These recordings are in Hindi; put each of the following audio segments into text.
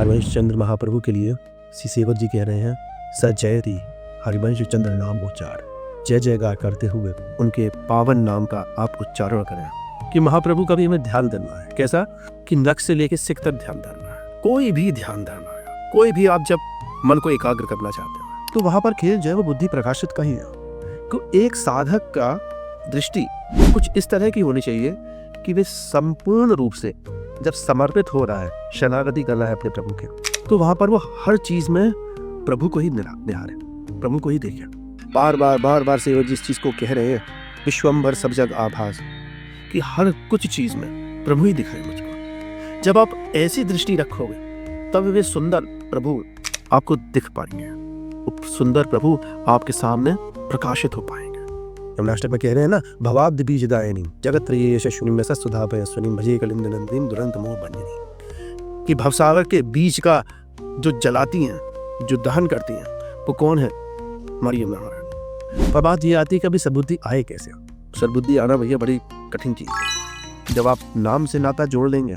हरिवंश चंद्र महाप्रभु के लिए श्री सेवक जी कह रहे हैं, सजयति हरिवंश चंद्र नाम उच्चार, जय जयकार करते हुए उनके पावन नाम का आप उच्चारण करें। कि महाप्रभु का भी हमें ध्यान देना है। कैसा कि नख से लेके सिख तक ध्यान धरना है। कोई भी ध्यान धरना है, कोई भी आप जब मन को एकाग्र करना चाहते हैं तो वहां पर खेल जो है वो बुद्धि प्रकाशित का ही है। तो एक साधक का दृष्टि कुछ इस तरह की होनी चाहिए कि वे संपूर्ण रूप से जब समर्पित हो रहा है, शरणागति कर रहा है अपने प्रभु के, तो वहां पर वो हर चीज में प्रभु को ही निहारे, प्रभु को ही देखे। बार बार सेवक जी इस चीज को कह रहे हैं, विश्वम्भर सब जग आभास, कि हर कुछ चीज में प्रभु ही दिखाए मुझको। जब आप ऐसी दृष्टि रखोगे तब वे सुंदर प्रभु आपको दिख पाएंगे, सुंदर प्रभु आपके सामने प्रकाशित हो पाएंगे। यमुनाष्टक में कह रहे हैं ना, भवाब्द बीजदायिनी जगत त्रयी यशस्विनी में सुधा स्वनी भजे कलिंद नंदिनी दुरंत मोह बंजनी। कि भवसागर के बीज का जो जलाती हैं, जो दहन करती हैं, वो कौन है? हमारी यमुना महारानी। पर बात ये आती है कि अभी सद्बुद्धि आए कैसे? सद्बुद्धि आना भैया बड़ी कठिन चीज है। जब आप नाम से नाता जोड़ लेंगे,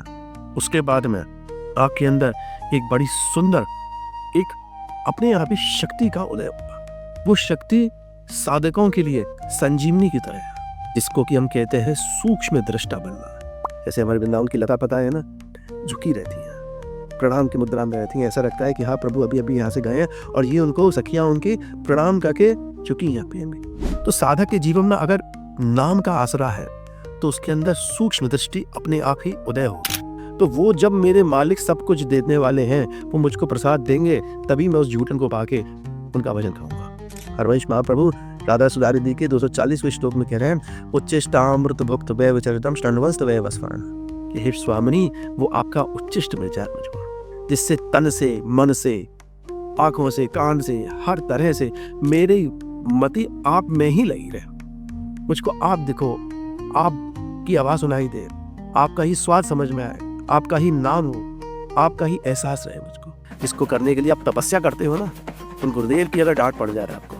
उसके बाद में आपके अंदर एक बड़ी सुंदर एक अपने आप ही शक्ति का उदय होगा। वो शक्ति साधकों के लिए संजीवनी की तरह है, जिसको कि हम कहते हैं सूक्ष्म दृष्टा बनना। जैसे हमारे वृंदावन की लता पता है ना, झुकी रहती है, प्रणाम की मुद्रा में रहती हैं। ऐसा लगता है कि हाँ प्रभु अभी अभी यहाँ से गए हैं और ये उनको सखियां उनकी प्रणाम करके चुकी हैं प्रेम। तो साधक के जीवन में अगर नाम का आसरा है तो उसके अंदर सूक्ष्म दृष्टि अपने आप ही उदय होगी। तो वो जब मेरे मालिक सब कुछ देने वाले हैं, वो मुझको प्रसाद देंगे, तभी मैं उस झूठन को पाके उनका भजन खाऊंगा। हरिवंश महाप्रभु राधा सुधारी दी के 240वें श्लोक में कह रहे हैं, उच्चिष्टामृत भुक्त वैव चरितम ष्टण्वस्त वैव स्मरण, कि हे स्वामिनी वो आपका उच्चिष्ट मिल जाए मुझको, जिससे तन से, मन से, आंखों से, कान से, हर तरह से मेरी मति आप में ही लगी रहे। मुझको आप दिखो, आपकी आवाज सुनाई दे, आपका ही स्वाद समझ में आए, आपका ही नाम हो, आपका ही एहसास रहे मुझको। इसको करने के लिए आप तपस्या करते हो ना, उन गुरुदेव की अगर डांट पड़ जाए आपको,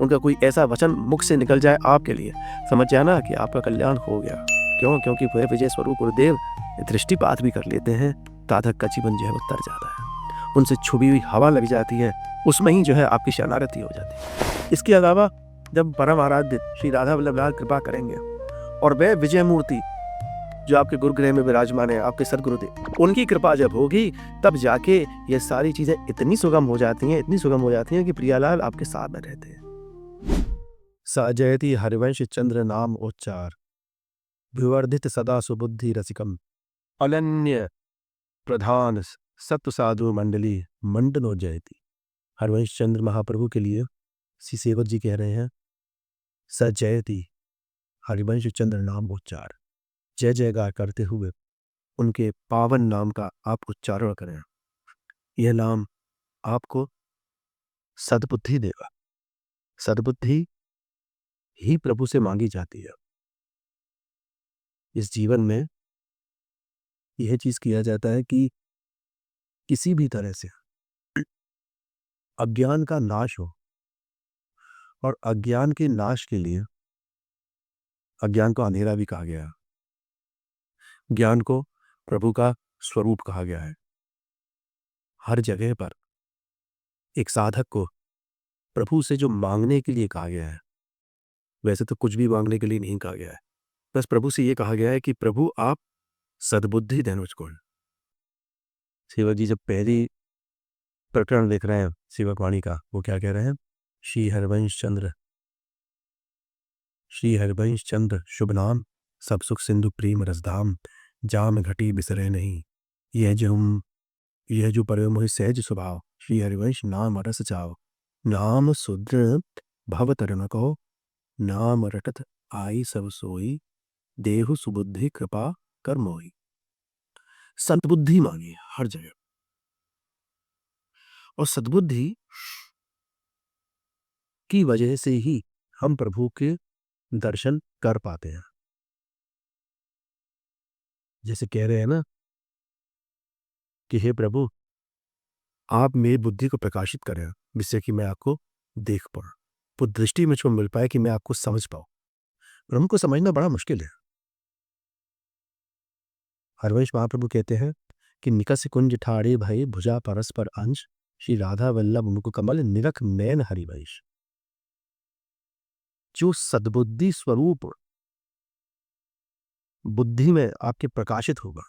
उनका कोई ऐसा वचन मुख से निकल जाए आपके लिए, समझ जाना कि आपका कल्याण हो गया। क्यों? क्योंकि वह विजय स्वरूप गुरुदेव दृष्टिपात भी कर लेते हैं, साधक का जीवन जो है वो तर जाता है, उनसे छुपी हुई हवा लग जाती है, उसमें ही जो है आपकी शरणागति हो जाती है। इसके अलावा जब परम आराध्य श्री राधा वल्लभ लाल कृपा करेंगे और वह विजय मूर्ति जो आपके गुरुगृह में विराजमान है, आपके सदगुरुदेव, उनकी कृपा जब होगी तब जाके ये सारी चीजें इतनी सुगम हो जाती हैं, इतनी सुगम हो जाती हैं कि प्रियालाल आपके साथ में रहते हैं। सजयति हरिवंश चंद्र नाम उच्चार, विवर्धित सदा सुबुद्धि रसिकम, अनन्य प्रधान सत्व साधु मंडली मंडलो जयति। हरिवंश चंद्र महाप्रभु के लिए श्री सेवक जी कह रहे हैं, सजयति हरिवंश चंद्र नाम उच्चार, जय जयकार करते हुए उनके पावन नाम का आप उच्चारण करें। यह नाम आपको सद्बुद्धि देगा। सद्बुद्धि ही प्रभु से मांगी जाती है। इस जीवन में यह चीज किया जाता है कि किसी भी तरह से अज्ञान का नाश हो, और अज्ञान के नाश के लिए, अज्ञान को अंधेरा भी कहा गया है, ज्ञान को प्रभु का स्वरूप कहा गया है। हर जगह पर एक साधक को प्रभु से जो मांगने के लिए कहा गया है, वैसे तो कुछ भी मांगने के लिए नहीं कहा गया है, बस प्रभु से ये कहा गया है कि प्रभु आप सद्बुद्धि दें मुझको। सेवक जी जब पहली प्रकरण देख रहे हैं सेवक वाणी का, वो क्या कह रहे हैं? श्री हरिवंश चंद्र शुभ नाम, सब सुख सिंधु प्रेम रसधाम, जाम घटी बिसरे नहीं, यह जो परम मोहि सहज स्वभाव, श्री हरिवंश नाम रस चाव, नाम सुदृढ़ भव तरुण को, नाम रटत आई सब सोई, देहु सुबुद्धि कृपा कर मोही। सद्बुद्धि मांगी हर जगह, और सद्बुद्धि की वजह से ही हम प्रभु के दर्शन कर पाते हैं। जैसे कह रहे हैं ना कि हे प्रभु आप मेरी बुद्धि को प्रकाशित करें, जिससे कि मैं आपको देख पाऊं, वो दृष्टि मुझको मिल पाए कि मैं आपको समझ पाऊं। ब्रह्म को समझना बड़ा मुश्किल है। हरिवंश महाप्रभु कहते हैं कि निकस कुंज ठाड़े भय भुजा परस्पर अंश, श्री राधा वल्लभ मुख कमल निरख नयन हरिवंश। जो सद्बुद्धि स्वरूप बुद्धि में आपके प्रकाशित होगा,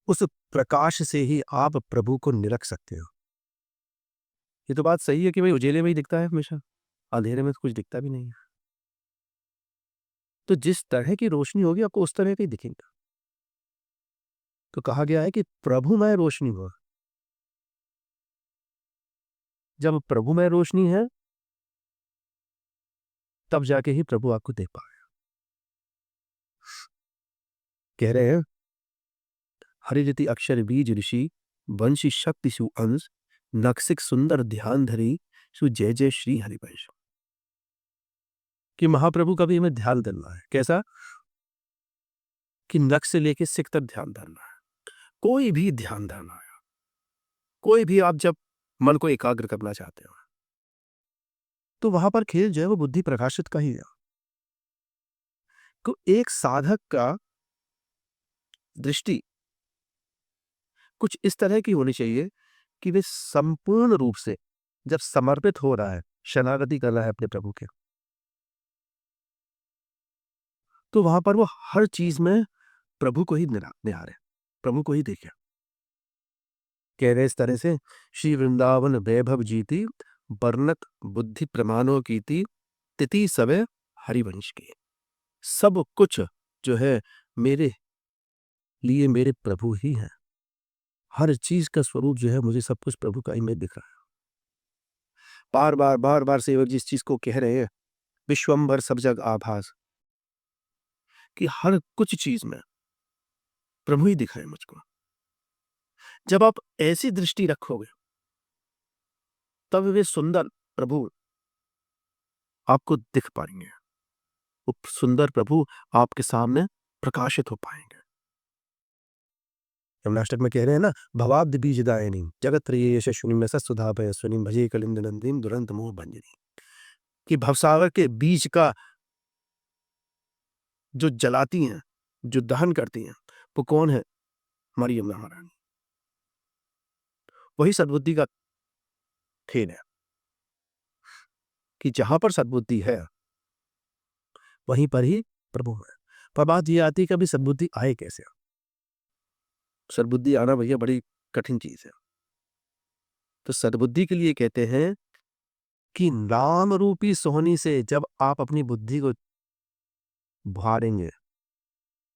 उस प्रकाश से ही आप प्रभु को निरख सकते हो। ये तो बात सही है कि भाई उजेले में ही दिखता है हमेशा, अंधेरे में तो कुछ दिखता भी नहीं है। तो जिस तरह की रोशनी होगी आपको उस तरह का ही दिखेगा। तो कहा गया है कि प्रभुमय रोशनी हो। जब प्रभुमय रोशनी है तब जाके ही प्रभु आपको देख पाएगा। कह रहे हैं हरिजति अक्षर बीज ऋषि वंशी शक्ति सु अंश, नक्सिक सुंदर ध्यान धरी सु जय जय श्री हरिवंश। कि महाप्रभु का भी हमें ध्यान देना है। कैसा? कि नख से लेके सिख तक ध्यान धरना है। कोई भी ध्यान धरना है। कोई भी आप जब मन को एकाग्र करना चाहते हो तो वहां पर खेल जो है वो बुद्धि प्रकाशित का ही है। तो एक साधक का दृष्टि कुछ इस तरह की होनी चाहिए कि वे संपूर्ण रूप से जब समर्पित हो रहा है, शरणागति कर रहा है अपने प्रभु के, तो वहां पर वो हर चीज में प्रभु को ही निहारे, प्रभु को ही देखे। कह रहे इस तरह से, श्री वृंदावन वैभव जीती वर्णक बुद्धि प्रमाणों की तिथि सवे हरिवंश की। सब कुछ जो है मेरे लिए मेरे प्रभु ही है। हर चीज का स्वरूप जो है मुझे सब कुछ प्रभु का ही में दिख रहा है। बार बार सेवक जी इस चीज को कह रहे हैं, विश्वम्भर सब जग आभास, कि हर कुछ चीज में प्रभु ही दिख रहे हैं मुझको। जब आप ऐसी दृष्टि रखोगे तब वे सुंदर प्रभु आपको दिख पाएंगे। वो सुंदर प्रभु आपके सामने प्रकाशित हो पाएंगे। यमुनाष्टक में कह रहे हैं ना, भवाब्द बीजदायिनी जगत त्रयी यशस्विनी में सुधा पयस्विनी भजे कलिंद नंदिनी दुरंत मोह भंजनी। कि भवसागर के बीज का जो जलाती हैं, जो दहन करती हैं, वो कौन है? हमारी यमुना महारानी। वही सद्बुद्धि का खेल है कि जहां पर सद्बुद्धि है वहीं पर ही प्रभु है। पर बात यह आती है कि अभी सद्बुद्धि आए कैसे? सद्बुद्धि आना भैया बड़ी कठिन चीज है। तो सद्बुद्धि के लिए कहते हैं कि नाम रूपी सोहनी से जब आप अपनी बुद्धि को भारेंगे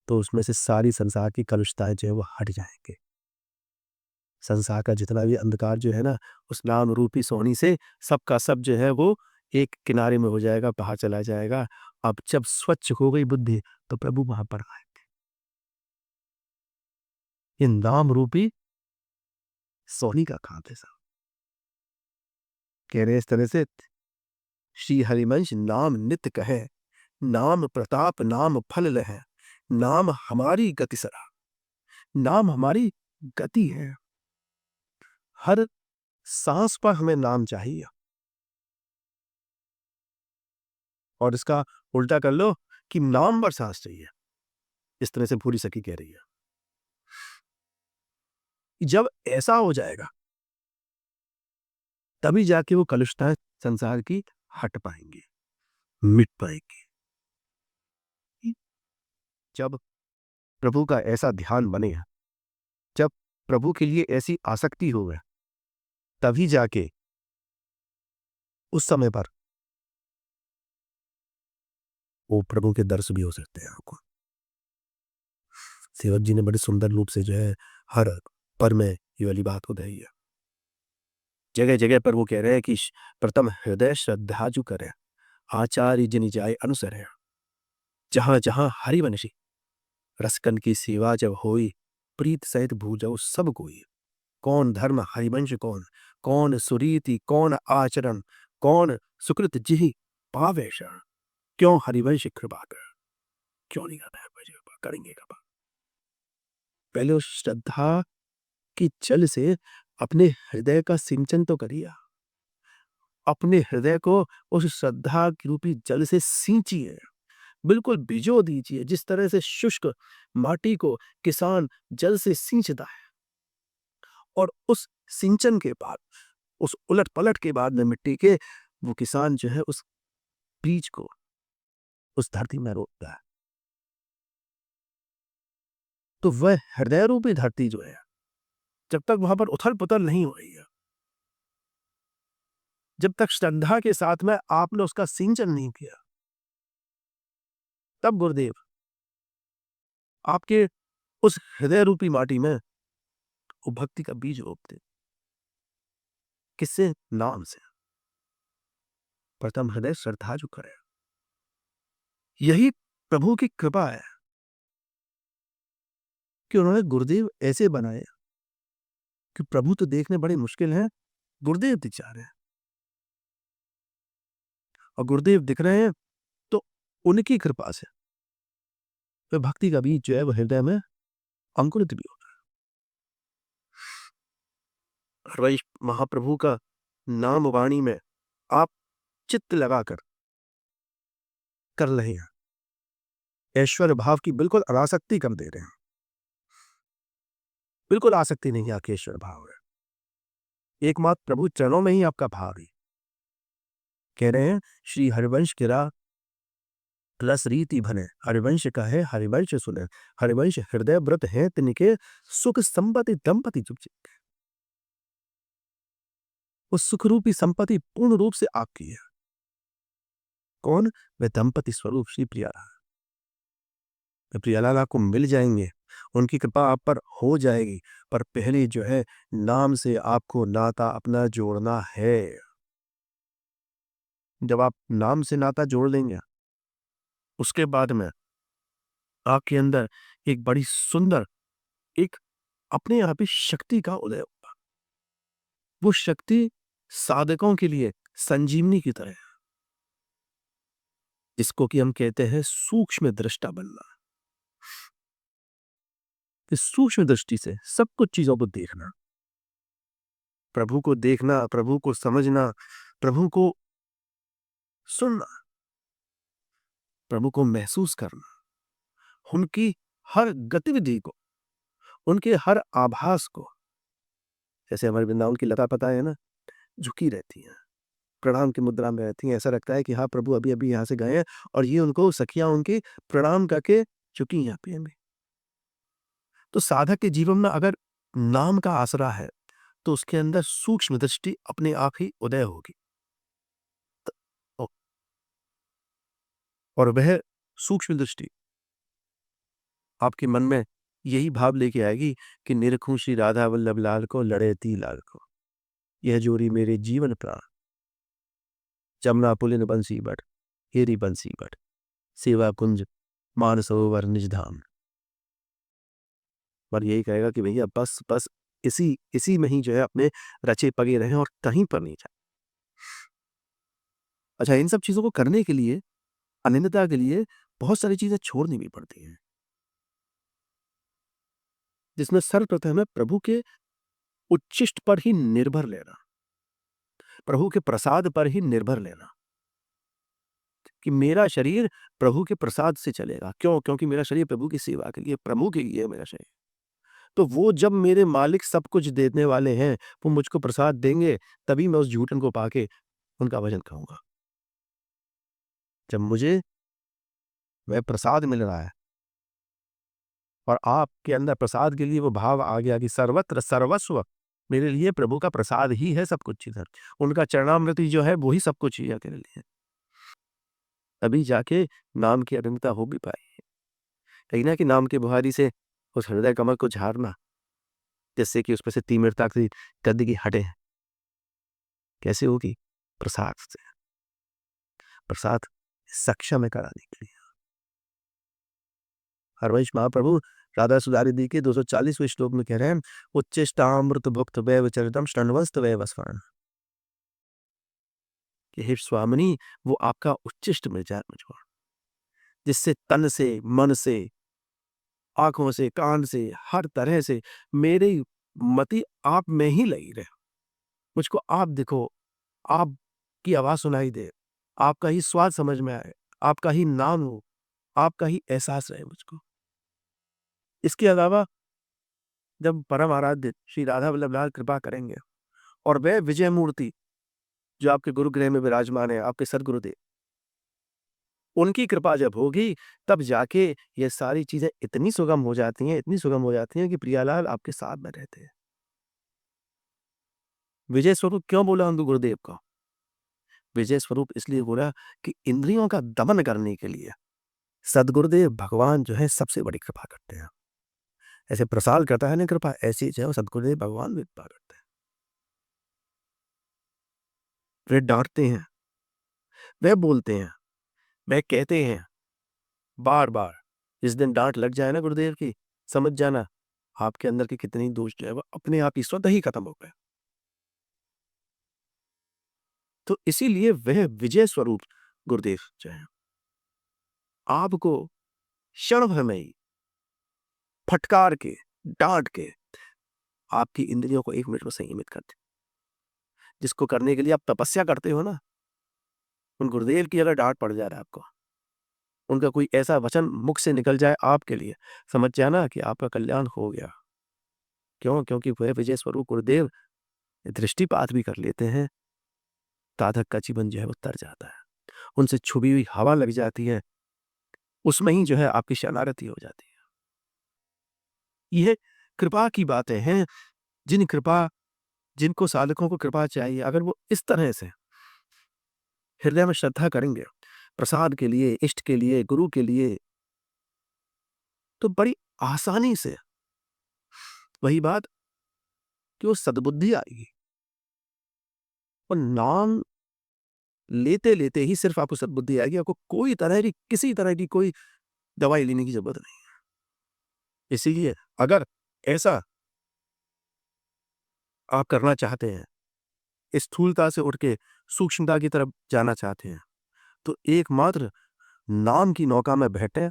तो उसमें से सारी संसार की कलुषताएं जो है वो हट जाएंगे। संसार का जितना भी अंधकार जो है ना, उस नाम रूपी सोहनी से सबका सब जो है वो एक किनारे में हो जाएगा, बाहर चला जाएगा। अब जब स्वच्छ हो गई बुद्धि तो प्रभु वहां पर आएंगे। ये नाम रूपी सोहनी का काम है सब। कह रहे इस तरह से, श्री हरिवंश नाम नित्य कहे, नाम प्रताप नाम फल लहे, नाम हमारी गति सरा। नाम हमारी गति है। हर सांस पर हमें नाम चाहिए। और इसका उल्टा कर लो कि नाम पर सांस चाहिए। इस तरह से पूरी सखी कह रही है। जब ऐसा हो जाएगा तभी जाके वो कलुषताएं संसार की हट पाएंगी, मिट पाएंगी। जब प्रभु का ऐसा ध्यान बने, जब प्रभु के लिए ऐसी आसक्ति हो गए, तभी जाके उस समय पर वो प्रभु के दर्श भी हो सकते हैं आपको। सेवक जी ने बड़े सुंदर रूप से जो है हर पर में ये वाली बात को दही है। जगह जगह पर वो कह रहे हैं कि प्रथम हृदय श्रद्धा जो करे, आचार्य जिन जाय अनुसरे। जहां जहां हरिवंशी रसकन की सेवा जब होई, प्रीत सहित भूजो सब कोई। कौन धर्म हरिवंश कौन, कौन सुरीति कौन आचरण, कौन सुकृत जिहि पावे शरण। क्यों हरिवंश कृपा कर, क्यों नहीं करना है कृपा, करेंगे कृपा। पहले उस श्रद्धा की जल से अपने हृदय का सिंचन तो करिए। अपने हृदय को उस श्रद्धा की रूपी जल से सींचिए। बिल्कुल भिजो दीजिए, जिस तरह से शुष्क माटी को किसान जल से सींचता है और उस सिंचन के बाद, उस उलट-पलट के बाद में मिट्टी के, वो किसान जो है उस बीज को उस धरती में रोपता है। तो वह हृदय रूपी धरती जो है, जब तक वहां पर उथल-पुथल नहीं हो रही है, जब तक श्रद्धा के साथ में आपने उसका सिंचन नहीं किया, तब गुरुदेव आपके उस हृदय रूपी माटी में वो भक्ति का बीज रोपते। किससे? नाम से। प्रथम हृदय श्रद्धा जो करे, यही प्रभु की कृपा है कि उन्होंने गुरुदेव ऐसे बनाए कि प्रभु तो देखने बड़े मुश्किल हैं, गुरुदेव दिख जा रहे हैं। और गुरुदेव दिख रहे हैं तो उनकी कृपा से वह भक्ति का बीज जो है वो हृदय में अंकुरित भी होता है। हर वही महाप्रभु का नाम वाणी में आप चित्त लगाकर कर रहे हैं, ऐश्वर्य भाव की बिल्कुल अनासक्ति कर दे रहे हैं, बिल्कुल आसक्ति नहीं आपके ऐश्वर्य भाव है, एकमात्र प्रभु चरणों में ही आपका भाव है। कह रहे हैं श्री हरिवंश गिरा रस रीति भने, हरिवंश कहे हरिवंश सुने, हरिवंश हृदय व्रत है तिनके, सुख संपत्ति दंपति चुप। उस सुख रूपी संपत्ति पूर्ण रूप से आपकी है। कौन? वे दंपति स्वरूप श्री प्रियालाल। प्रियालाल आपको मिल जाएंगे, उनकी कृपा आप पर हो जाएगी, पर पहले जो है नाम से आपको नाता अपना जोड़ना है। जब आप नाम से नाता जोड़ लेंगे, उसके बाद में आपके अंदर एक बड़ी सुंदर, एक अपने आप ही शक्ति का उदय होगा। वो शक्ति साधकों के लिए संजीवनी की तरह है, जिसको कि हम कहते हैं सूक्ष्म दृष्टा बनना। इस सूक्ष्म दृष्टि से सब कुछ चीजों को देखना, प्रभु को देखना, प्रभु को समझना, प्रभु को सुनना, प्रभु को महसूस करना, उनकी हर गतिविधि को, उनके हर आभास को। जैसे हमारे वृंदावन की लता पता है ना, झुकी रहती हैं, प्रणाम की मुद्रा में रहती हैं। ऐसा लगता है कि हाँ प्रभु अभी अभी यहाँ से गए हैं और ये उनको सखियां उनकी प्रणाम करके चुकी यहाँ पे हमें। तो साधक के जीवन में अगर नाम का आसरा है तो उसके अंदर सूक्ष्म दृष्टि अपने आप ही उदय होगी। और वह सूक्ष्म दृष्टि आपके मन में यही भाव लेके आएगी कि निरखूं श्री राधा वल्लभ लाल को, लड़े ती लाल को, यह जोड़ी मेरे जीवन प्राण, जमुना पुलिन बंसी बट, हेरी बंसी बट, सेवा कुंज मानसरोवर निज धाम। पर यही कहेगा कि भैया बस बस इसी में ही जो है अपने रचे पगे रहें और कहीं पर नहीं जाए। अच्छा, इन सब चीजों को करने के लिए, अनन्यता के लिए बहुत सारी चीजें छोड़नी भी पड़ती हैं, जिसमें सर्वप्रथम है प्रभु के उच्छिष्ट पर ही निर्भर लेना, प्रभु के प्रसाद पर ही निर्भर लेना कि मेरा शरीर प्रभु के प्रसाद से चलेगा। क्यों? क्योंकि मेरा शरीर प्रभु की सेवा के लिए, प्रभु के लिए है मेरा शरीर। तो वो जब मेरे मालिक सब कुछ देने वाले हैं, वो मुझको प्रसाद देंगे, तभी मैं उस झूठन को पाके उनका भजन कहूंगा। जब मुझे वह प्रसाद मिल रहा है और आपके अंदर प्रसाद के लिए वो भाव आ गया कि सर्वत्र सर्वस्व मेरे लिए प्रभु का प्रसाद ही है, सब कुछ चीज़, उनका चरणामृत जो है वो ही सब कुछ ही है मेरे लिए, तभी जाके नाम की अनंतता हो भी पाई। कहीं ना कि नाम के बुहारी से उस हृदय कमल को झाड़ना, जिससे कि उसमें से तीव्रता की गंदगी हटे। कैसे होगी? प्रसाद से। प्रसाद सक्षम है कराने के लिए। हरवंश महाप्रभु राधा सुधारी दी के 240वें श्लोक में कह रहे हैं, उच्चिष्टामृत भुक्त वैव चरितम शृण्वंस्त वैव स्मरण, कि हे स्वामिनी वो आपका उच्चिष्ट मिल जाए मुझको, जिससे तन से, मन से, आंखों से, कान से, हर तरह से मेरी मति आप में ही लगी रहे। मुझको आप दिखो, आपकी आवाज सुनाई दे, आपका ही स्वाद समझ में आए, आपका ही नाम हो, आपका ही एहसास रहे मुझको। इसके अलावा जब परम आराध्य श्री राधा वल्लभ लाल कृपा करेंगे और वह विजय मूर्ति जो आपके गुरुगृह में विराजमान है, आपके सदगुरुदेव, उनकी कृपा जब होगी तब जाके ये सारी चीजें इतनी सुगम हो जाती हैं, इतनी सुगम हो जाती हैं कि प्रियालाल आपके साथ में रहते हैं। विजय स्वरूप क्यों बोला उनको गुरुदेव को? विजय स्वरूप इसलिए बोला कि इंद्रियों का दमन करने के लिए सदगुरुदेव भगवान जो है सबसे बड़ी कृपा करते हैं। ऐसे प्रसाद करता है ना कृपा, ऐसी जो है सदगुरुदेव भगवान भी कृपा करते हैं। वे डांटते हैं, वे बोलते हैं, वे कहते हैं बार बार। जिस दिन डांट लग जाए ना गुरुदेव की, समझ जाना आपके अंदर के कितने दोष जो है वो अपने आप ही स्वतः ही खत्म हो गए। तो इसीलिए वह विजय स्वरूप गुरुदेव जो है आपको क्षण भर में ही फटकार के, डांट के आपकी इंद्रियों को 1 मिनट में संयमित कर दे। जिसको करने के लिए आप तपस्या करते हो ना, उन गुरुदेव की अगर डांट पड़ जाए आपको, उनका कोई ऐसा वचन मुख से निकल जाए आपके लिए, समझ जाना कि आपका कल्याण हो गया। क्यों? क्योंकि वह विजय स्वरूप गुरुदेव दृष्टिपात भी कर लेते हैं, साधक का जीवन जो है वो तर जाता है। उनसे छुपी हुई हवा लग जाती है, उसमें ही जो है आपकी शरणागति हो जाती है। यह कृपा की बातें हैं, जिनको साधकों को कृपा चाहिए, अगर वो इस तरह से हृदय में श्रद्धा करेंगे प्रसाद के लिए, इष्ट के लिए, गुरु के लिए, तो बड़ी आसानी से वही बात कि वो सद्बुद्धि आएगी और नाम लेते लेते ही सिर्फ आपको सद्बुद्धि आएगी। आपको कोई तरह की, किसी तरह की कोई दवाई लेने की जरूरत नहीं। इसीलिए अगर ऐसा आप करना चाहते हैं, स्थूलता से उठ के सूक्ष्मता की तरफ जाना चाहते हैं, तो एकमात्र नाम की नौका में बैठे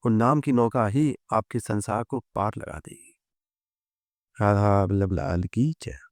और नाम की नौका ही आपके संसार को पार लगा देगी। राधा वल्लभ लाल की जय।